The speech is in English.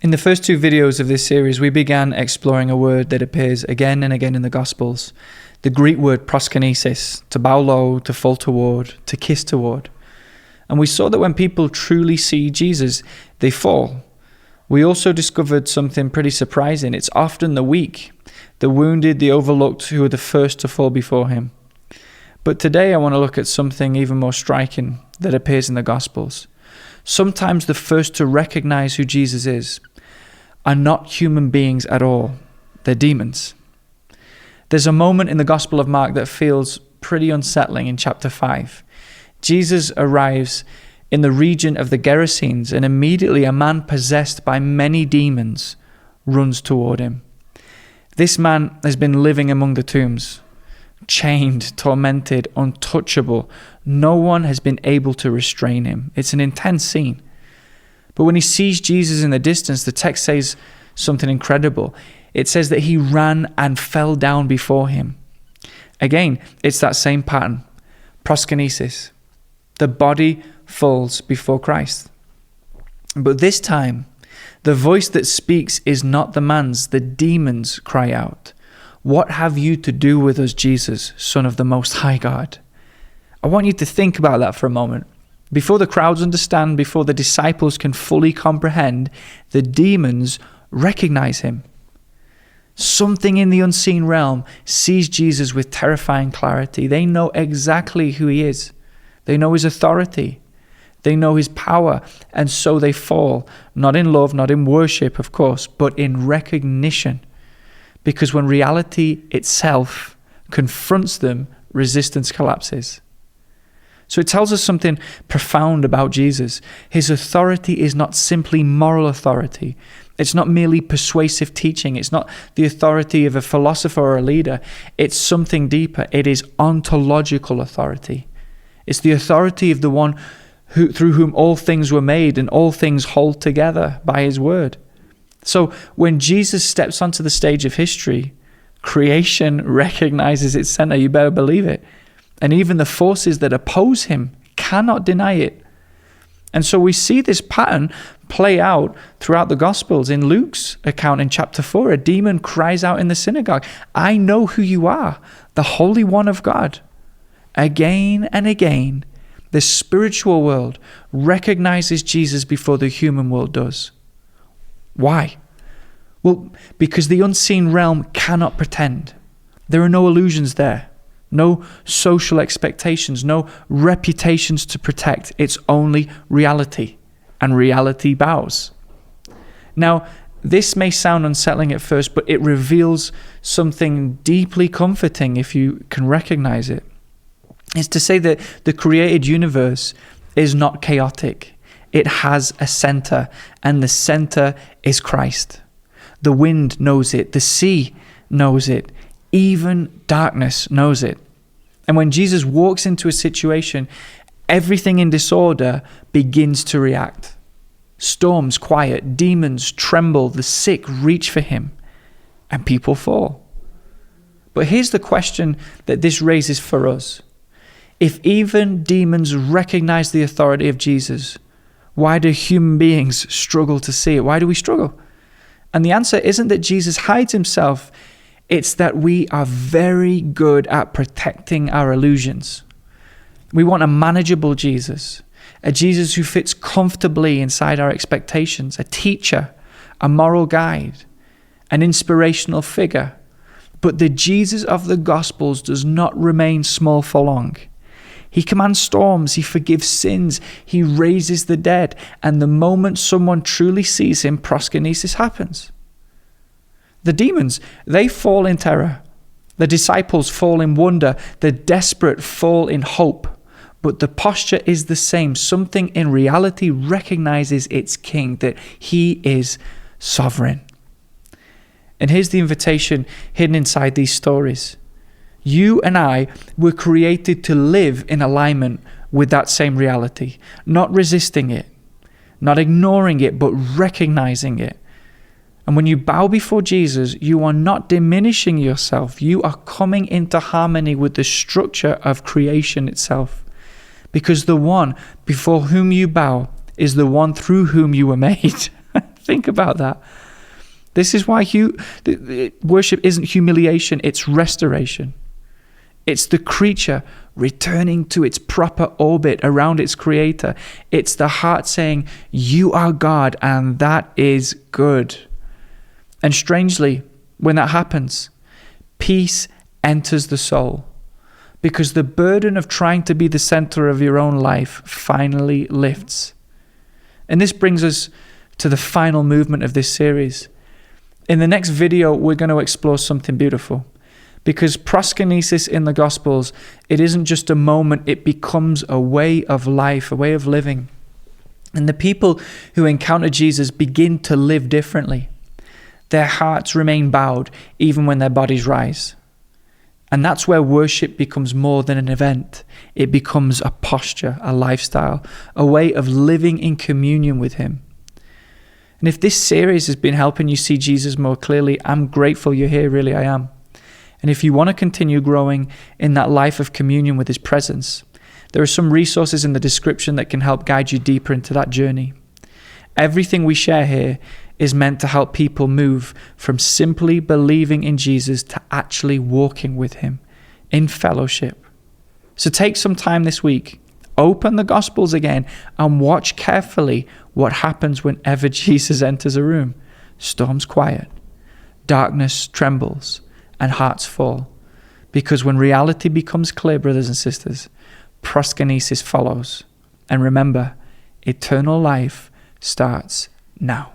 In the first two videos of this series, we began exploring a word that appears again and again in the Gospels, the Greek word proskynesis, to bow low, to fall toward, to kiss toward. And we saw that when people truly see Jesus, they fall. We also discovered something pretty surprising. It's often the weak, the wounded, the overlooked who are the first to fall before him. But today I want to look at something even more striking that appears in the Gospels. Sometimes the first to recognize who Jesus is are not human beings at all. They're demons. There's a moment in the Gospel of Mark that feels pretty unsettling in chapter 5. Jesus arrives in the region of the Gerasenes, and immediately a man possessed by many demons runs toward him. This man has been living among the tombs, chained, tormented, untouchable. No one has been able to restrain him. It's an intense scene. But when he sees Jesus in the distance, the text says something incredible. It says that he ran and fell down before him. Again, it's that same pattern. Proskynesis. The body falls before Christ. But this time, the voice that speaks is not the man's. The demons cry out, "What have you to do with us, Jesus, Son of the Most High God?" I want you to think about that for a moment. Before the crowds understand, before the disciples can fully comprehend, the demons recognize him. Something in the unseen realm sees Jesus with terrifying clarity. They know exactly who he is. They know his authority. They know his power. And so they fall, not in love, not in worship, of course, but in recognition. Because when reality itself confronts them, resistance collapses. So it tells us something profound about Jesus. His authority is not simply moral authority. It's not merely persuasive teaching. It's not the authority of a philosopher or a leader. It's something deeper. It is ontological authority. It's the authority of the one through whom all things were made and all things hold together by his word. So when Jesus steps onto the stage of history, creation recognizes its center. You better believe it. And even the forces that oppose him cannot deny it. And so we see this pattern play out throughout the Gospels. In Luke's account in chapter 4, a demon cries out in the synagogue, "I know who you are, the Holy One of God." Again and again, the spiritual world recognizes Jesus before the human world does. Why? Well, because the unseen realm cannot pretend. There are no illusions there. No social expectations, no reputations to protect. It's only reality, and reality bows. Now, this may sound unsettling at first, but it reveals something deeply comforting if you can recognize it. It's to say that the created universe is not chaotic. It has a center, and the center is Christ. The wind knows it, the sea knows it, even darkness knows it. And when Jesus walks into a situation, everything in disorder begins to react. Storms quiet, demons tremble, the sick reach for him, and people fall. But here's the question that this raises for us. If even demons recognize the authority of Jesus, why do human beings struggle to see it? Why do we struggle? And the answer isn't that Jesus hides himself. It's that we are very good at protecting our illusions. We want a manageable Jesus, a Jesus who fits comfortably inside our expectations, a teacher, a moral guide, an inspirational figure. But the Jesus of the Gospels does not remain small for long. He commands storms, he forgives sins, he raises the dead, and the moment someone truly sees him, proskynesis happens. The demons, they fall in terror. The disciples fall in wonder. The desperate fall in hope. But the posture is the same. Something in reality recognizes its king, that he is sovereign. And here's the invitation hidden inside these stories. You and I were created to live in alignment with that same reality, not resisting it, not ignoring it, but recognizing it. And when you bow before Jesus, you are not diminishing yourself. You are coming into harmony with the structure of creation itself. Because the one before whom you bow is the one through whom you were made. Think about that. This is why worship isn't humiliation, it's restoration. It's the creature returning to its proper orbit around its creator. It's the heart saying, you are God, and that is good. And strangely, when that happens, peace enters the soul, because the burden of trying to be the center of your own life finally lifts. And this brings us to the final movement of this series. In the next video, we're going to explore something beautiful. Because proskynesis in the Gospels, it isn't just a moment, it becomes a way of life, a way of living. And the people who encounter Jesus begin to live differently. Their hearts remain bowed even when their bodies rise. And that's where worship becomes more than an event. It becomes a posture, a lifestyle, a way of living in communion with Him. And if this series has been helping you see Jesus more clearly, I'm grateful you're here, really I am. And if you want to continue growing in that life of communion with His presence, there are some resources in the description that can help guide you deeper into that journey. Everything we share here is meant to help people move from simply believing in Jesus to actually walking with Him in fellowship. So take some time this week, open the Gospels again, and watch carefully what happens whenever Jesus enters a room. Storms quiet, darkness trembles, and hearts fall. Because when reality becomes clear, brothers and sisters, proskynesis follows. And remember, eternal life starts now.